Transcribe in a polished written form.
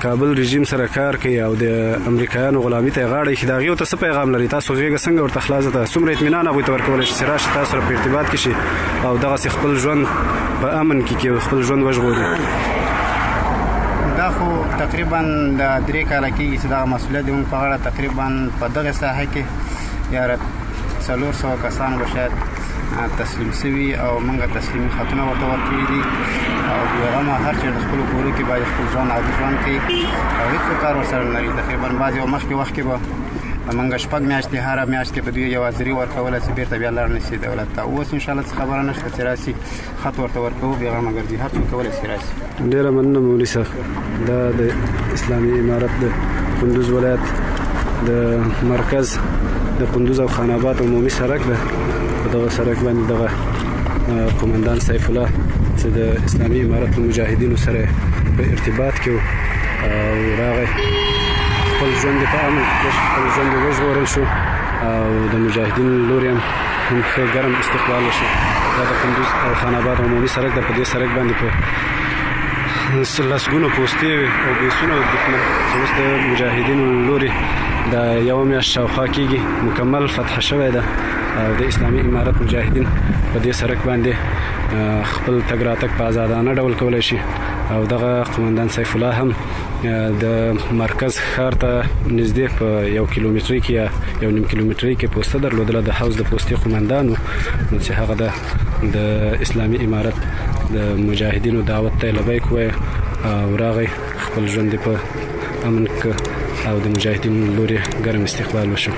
کابل رژیم سره کار کوي او د امریکایانو غلامي ته غاړه ایښي د هغې ورته څه پیغام لري؟ تاسو غېږه څنګه ورته خلاصه ده؟ څومره اطمینان هغوی ته ورکولی شي چې راشي تاسو سره په ارتباط کې شي او دغسې خپل ژوند په امن کې خپل ژوند وژغوري؟ دا خو تقریبا د 3 کاله کېږي چې دغه مسؤلیت د موږ په غاړه تقریبا په دغه ساحه کې یا 400 کسان به شاید تسلیم شوي او موږ تسلیمي خطونه ورته ورکړي دي او بېغمه هر چېرې د خپلو کورو کې باید خپل ژوند عادي ژوند کوي او هېڅ کار ورسره نه لري. تقریبا بعضې مخکې وخت کې به موږ 6 میاشتې هره میاشت کې به دوی یو حاضري ورکوله چې بېرته بیا لاړ نه شي دولت ته. اوس انشاءالله څه خبره نشته چې راشي خط ورته ورکوو بېغمه ګرځي هر څوک کولی شي راشي. ډېره مننه مولوي صاحب. دا د اسلامي امارت د کندوز ولایت د مرکز د کندوز او خان آباد عمومي سړک ده. په دغه سړک باندې دغه قومندان سیف الله چې د اسلامي امارت له مجاهدینو سره په ارتباط کې و او راغی خپل ژوند په امن خپل ژوند وژغورل شو او د مجاهدینو لوري هم ښه ګرم استقبال وشو. دا د کندوز او خان آباد عمومي سړک ده. په دې سړک باندې په لسګونو پوستې وي او بیسونه دښمن چې اوس د مجاهدینو لوري د یوه میاشت شاوخوا کېږي مکمل فتح شوی ده او د اسلامي امارت مجاهدین په دې سړک باندې خپل تګ راتګ په آزادانه ډول کولی شي او دغه قومندان سیف الله هم د مرکز ښار ته نږدې په 1 کیلومترۍ کې یا 1.5 کیلومترۍ کې پوسته درلودله. د حوض د پوستې قومندان و نو چې هغه د اسلامي امارت د مجاهدینو دعوت ته لبیک ووایه او راغی خپل ژوند په امن کې او د مجاهدینو لوري ګرم استقبال وشو.